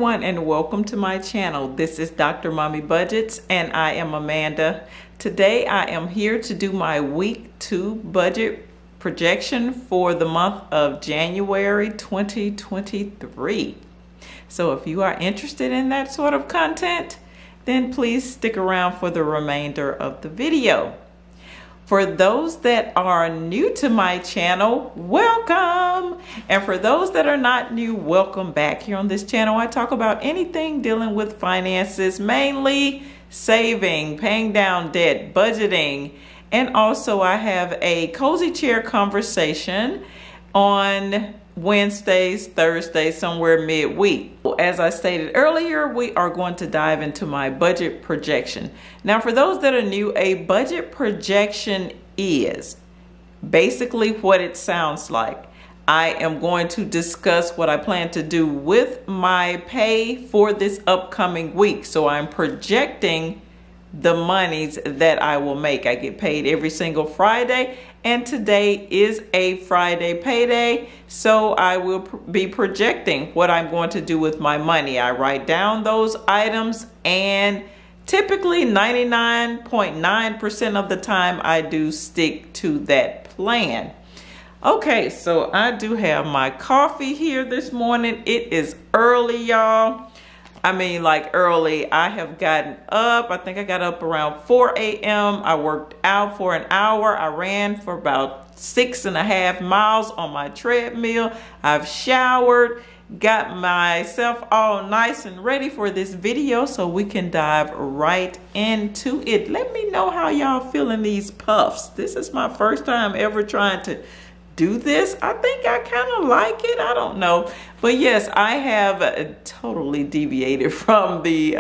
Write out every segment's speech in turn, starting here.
everyone, and welcome to my channel. This is Dr. Mommy Budgets and I am Amanda. Today I am here to do my week 2 budget projection for the month of January 2023. So if you are interested in that sort of content, then please stick around for the remainder of the video. For those that are new to my channel, welcome! And for those that are not new, welcome back. Here on this channel, I talk about anything dealing with finances, mainly saving, paying down debt, budgeting, and also I have a cozy chair conversation on Wednesdays, Thursdays, somewhere midweek. As I stated earlier, we are going to dive into my budget projection. Now, for those that are new, a budget projection is basically what it sounds like. I am going to discuss what I plan to do with my pay for this upcoming week. So I'm projecting the monies that I will make. I get paid every single Friday, and today is a Friday payday, so I will be projecting what I'm going to do with my money. I write down those items, and typically 99.9% of the time I do stick to that plan. Okay, so I do have my coffee here this morning. It is early, y'all. I mean, like early. I have gotten up. I think I got up around 4 a.m. I worked out for an hour. I ran for about 6.5 miles on my treadmill. I've showered, got myself all nice and ready for this video so we can dive right into it. Let me know how y'all feeling these puffs. This is my first time ever trying to do this. I think I kind of like it. I don't know. But yes, I have totally deviated from the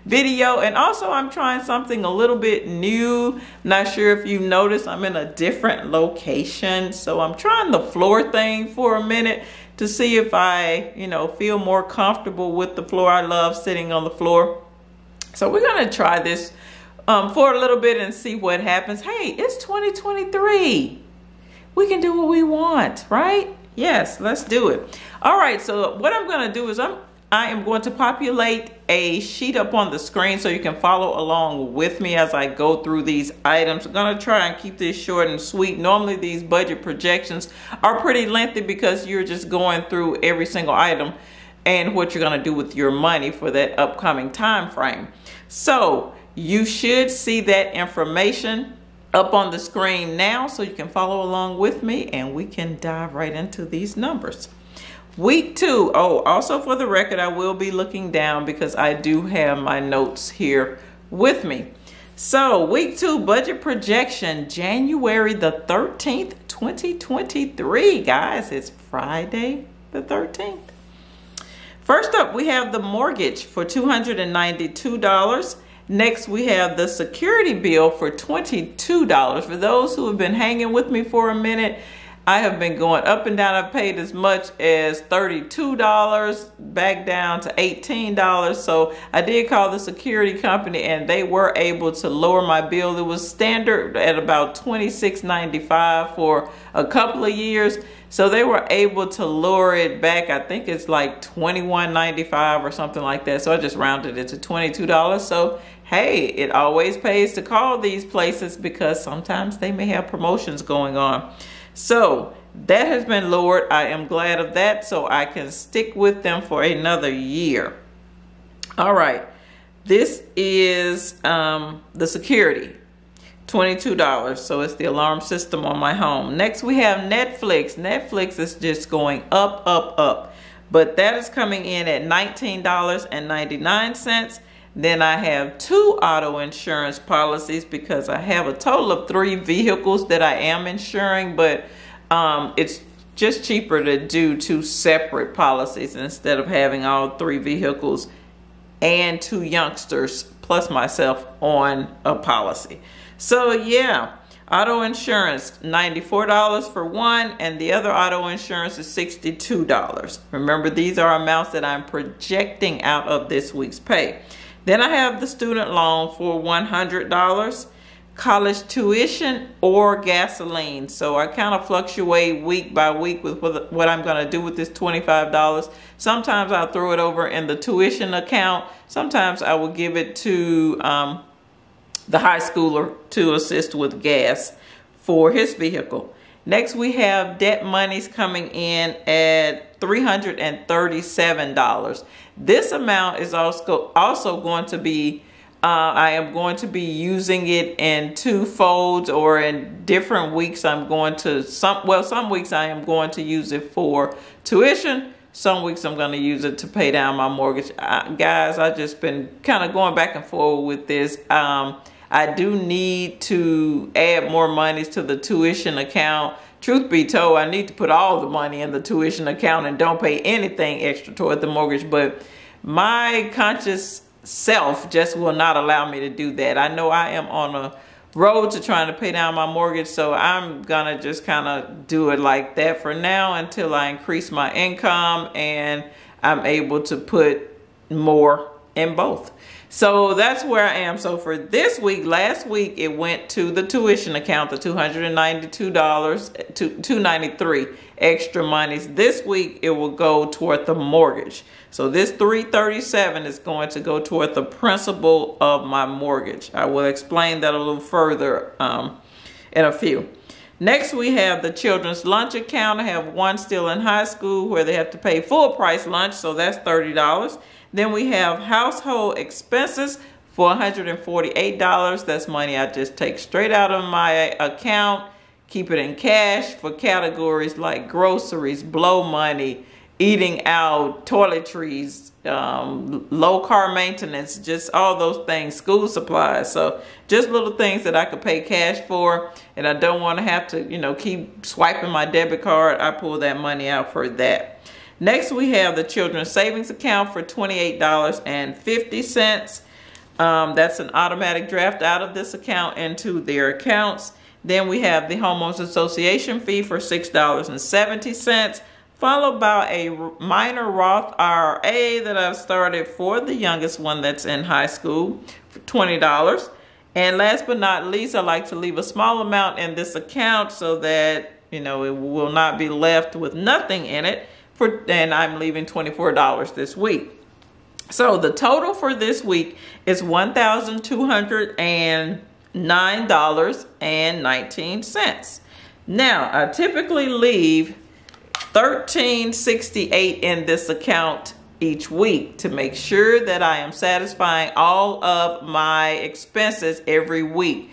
video. And also I'm trying something a little bit new. Not sure if you've noticed, I'm in a different location. So I'm trying the floor thing for a minute to see if I, feel more comfortable with the floor. I love sitting on the floor. So we're going to try this for a little bit and see what happens. Hey, it's 2023. We can do what we want, right? Yes, let's do it. All right, so what I'm going to do is I am going to populate a sheet up on the screen so you can follow along with me as I go through these items. I'm going to try and keep this short and sweet. Normally these budget projections are pretty lengthy because you're just going through every single item and what you're going to do with your money for that upcoming time frame. So you should see that information up on the screen now so you can follow along with me and we can dive right into these numbers. Week 2. Oh, also for the record, I will be looking down because I do have my notes here with me. So week 2 budget projection, January the 13th, 2023. Guys, it's Friday the 13th. First up, we have the mortgage for $292. Next, we have the security bill for $22. For those who have been hanging with me for a minute, I have been going up and down. I've paid as much as $32 back down to $18. So I did call the security company and they were able to lower my bill. It was standard at about $26.95 for a couple of years. So they were able to lower it back. I think it's like $21.95 or something like that. So I just rounded it to $22. So hey, it always pays to call these places because sometimes they may have promotions going on. So that has been lowered. I am glad of that, so I can stick with them for another year. All right, this is the security, $22. So it's the alarm system on my home. Next, we have Netflix. Netflix is just going up, up, up. But that is coming in at $19.99. Then I have 2 auto insurance policies because I have a total of 3 vehicles that I am insuring, but it's just cheaper to do 2 separate policies instead of having all 3 vehicles and 2 youngsters plus myself on a policy. So yeah, auto insurance, $94 for one, and the other auto insurance is $62. Remember, these are amounts that I'm projecting out of this week's pay. Then I have the student loan for $100. college tuition or gasoline. So I kind of fluctuate week by week with what I'm going to do with this $25. Sometimes I'll throw it over in the tuition account. Sometimes I will give it to the high schooler to assist with gas for his vehicle. Next, we have debt monies coming in at $337. This amount is also going to be, I am going to be using it in two folds, or in different weeks. I'm going to, some weeks I am going to use it for tuition. Some weeks I'm going to use it to pay down my mortgage. Guys, I've just been kind of going back and forth with this. I do need to add more monies to the tuition account. Truth be told, I need to put all the money in the tuition account and don't pay anything extra toward the mortgage. But my conscious self just will not allow me to do that. I know I am on a road to trying to pay down my mortgage, so I'm gonna just kind of do it like that for now until I increase my income and I'm able to put more in both. So that's where I am. So for this week, last week it went to the tuition account, the $292 to $293 extra monies. This week it will go toward the mortgage. So this $337 is going to go toward the principal of my mortgage. I will explain that a little further in a few. Next, we have the children's lunch account. I have one still in high school where they have to pay full price lunch, so that's $30. Then we have household expenses for $148. That's money I just take straight out of my account, keep it in cash for categories like groceries, blow money, eating out, toiletries, low car maintenance, just all those things, school supplies. So just little things that I could pay cash for, and I don't want to have to, keep swiping my debit card. I pull that money out for that. Next, we have the children's savings account for $28.50. That's an automatic draft out of this account into their accounts. Then we have the homeowners association fee for $6.70, followed by a minor Roth IRA that I've started for the youngest one that's in high school for $20. And last but not least, I like to leave a small amount in this account so that, it will not be left with nothing in it. And I'm leaving $24 this week. So the total for this week is $1,209.19. Now, I typically leave $1,368 in this account each week to make sure that I am satisfying all of my expenses every week.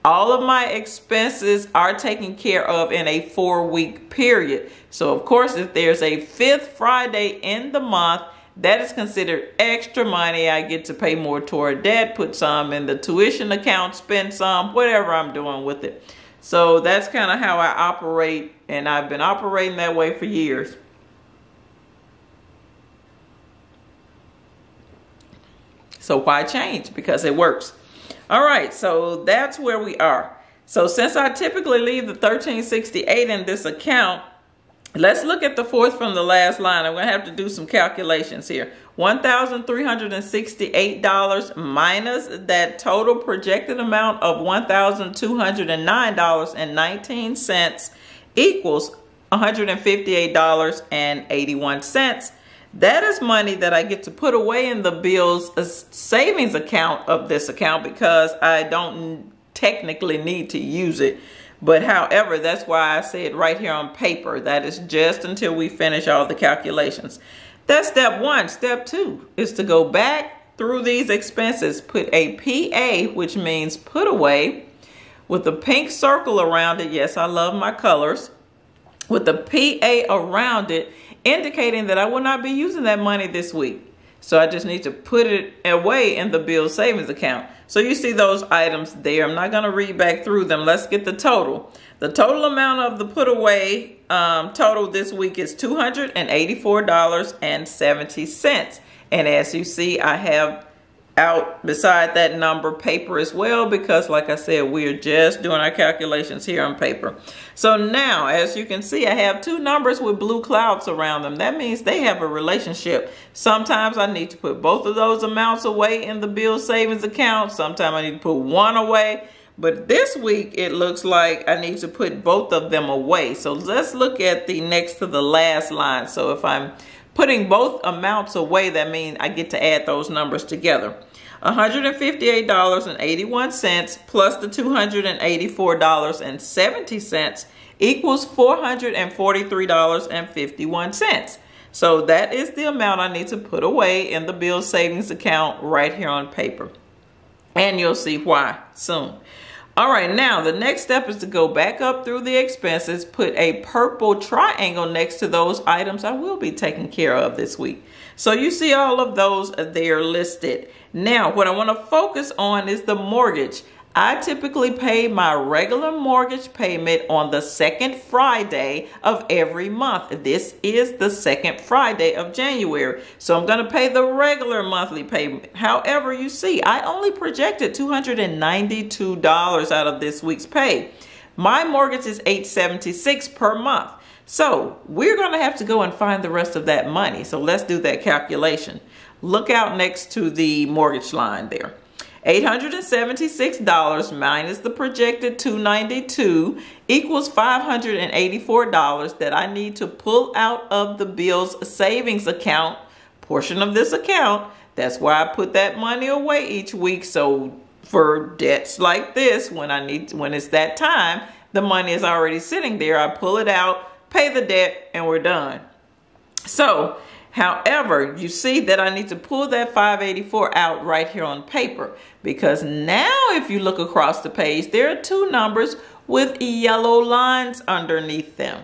All of my expenses are taken care of in a 4-week period. So of course, if there's a 5th Friday in the month, that is considered extra money. I get to pay more toward that, put some in the tuition account, spend some, whatever I'm doing with it. So that's kind of how I operate, and I've been operating that way for years. So why change? Because it works. All right, so that's where we are. So since I typically leave the $1,368 in this account, let's look at the fourth from the last line. I'm going to have to do some calculations here. $1,368 minus that total projected amount of $1,209.19 equals $158.81. That is money that I get to put away in the bills savings account of this account because I don't technically need to use it. But however, that's why I say it right here on paper. That is just until we finish all the calculations. That's step one. Step two is to go back through these expenses, put a PA, which means put away, with a pink circle around it. Yes, I love my colors. With the PA around it, indicating that I will not be using that money this week. So I just need to put it away in the bill savings account. So you see those items there. I'm not going to read back through them. Let's get the total. The total amount of the put away total this week is $284.70. And as you see, I have out beside that number paper as well, because like I said, we're just doing our calculations here on paper. So now, as you can see, I have two numbers with blue clouds around them. That means they have a relationship. Sometimes I need to put both of those amounts away in the bill savings account. Sometimes I need to put one away. But this week, it looks like I need to put both of them away. So let's look at the next to the last line. So if I'm putting both amounts away, that means I get to add those numbers together. $158.81 plus the $284.70 equals $443.51. So that is the amount I need to put away in the bill savings account right here on paper. And you'll see why soon. All right, now the next step is to go back up through the expenses, put a purple triangle next to those items I will be taking care of this week. So you see all of those there listed. Now, what I want to focus on is the mortgage. I typically pay my regular mortgage payment on the second Friday of every month. This is the second Friday of January. So I'm going to pay the regular monthly payment. However, you see, I only projected $292 out of this week's pay. My mortgage is $876 per month. So we're going to have to go and find the rest of that money. So let's do that calculation. Look out next to the mortgage line there. $876 minus the projected $292 equals $584 that I need to pull out of the bills savings account, portion of this account. That's why I put that money away each week. So for debts like this, when it's that time, the money is already sitting there. I pull it out, pay the debt, and we're done. So, however, you see that I need to pull that $584 out right here on paper, because now if you look across the page, there are two numbers with yellow lines underneath them.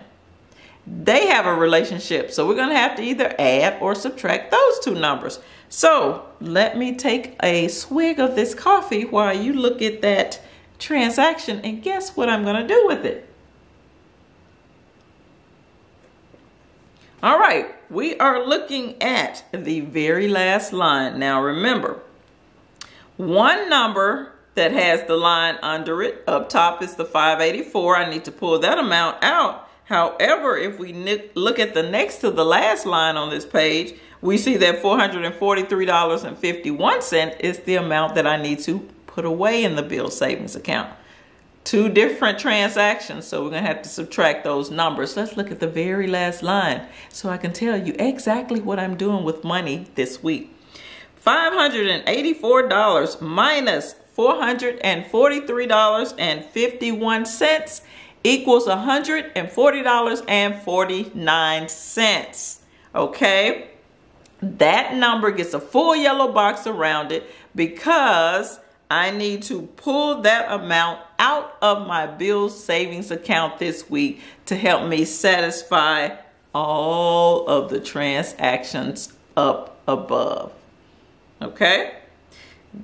They have a relationship, so we're going to have to either add or subtract those two numbers. So let me take a swig of this coffee while you look at that transaction, and guess what I'm going to do with it. All right, we are looking at the very last line. Now remember, one number that has the line under it, up top is the 584. I need to pull that amount out. However, if we look at the next to the last line on this page, we see that $443.51 is the amount that I need to put away in the bill savings account. Two different transactions, so we're going to have to subtract those numbers. Let's look at the very last line so I can tell you exactly what I'm doing with money this week. $584 minus $443.51 equals $140.49. Okay? That number gets a full yellow box around it because I need to pull that amount out of my bill savings account this week to help me satisfy all of the transactions up above. Okay?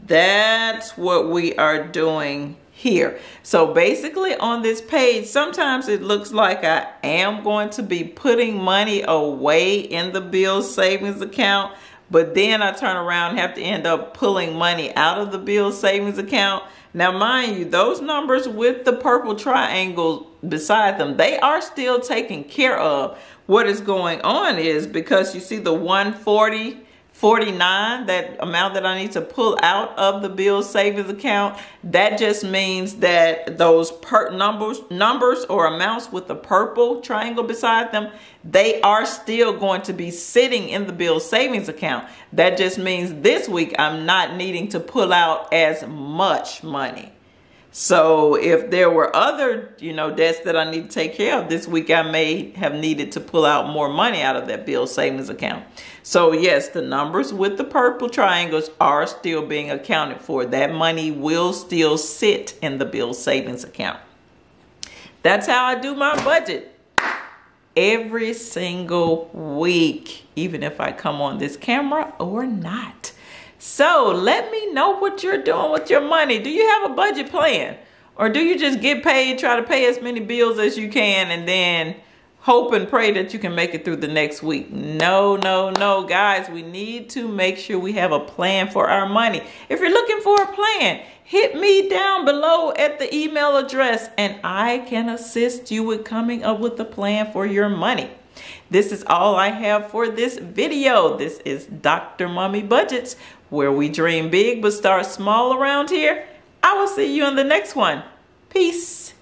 That's what we are doing here. So basically on this page, sometimes it looks like I am going to be putting money away in the bill savings account, but then I turn around and have to end up pulling money out of the bill savings account. Now, mind you, those numbers with the purple triangle beside them, they are still taken care of. What is going on is because you see the 140.49, that amount that I need to pull out of the bill savings account, that just means that those numbers or amounts with the purple triangle beside them, they are still going to be sitting in the bill savings account. That just means this week I'm not needing to pull out as much money. So if there were other, debts that I need to take care of this week, I may have needed to pull out more money out of that bill savings account. So yes, the numbers with the purple triangles are still being accounted for. That money will still sit in the bill savings account. That's how I do my budget every single week, even if I come on this camera or not. So let me know what you're doing with your money. Do you have a budget plan? Or do you just get paid, try to pay as many bills as you can, and then hope and pray that you can make it through the next week? No, guys. We need to make sure we have a plan for our money. If you're looking for a plan, hit me down below at the email address, and I can assist you with coming up with a plan for your money. This is all I have for this video. This is Dr. Mommy Budgets, where we dream big but start small around here. I will see you in the next one. Peace.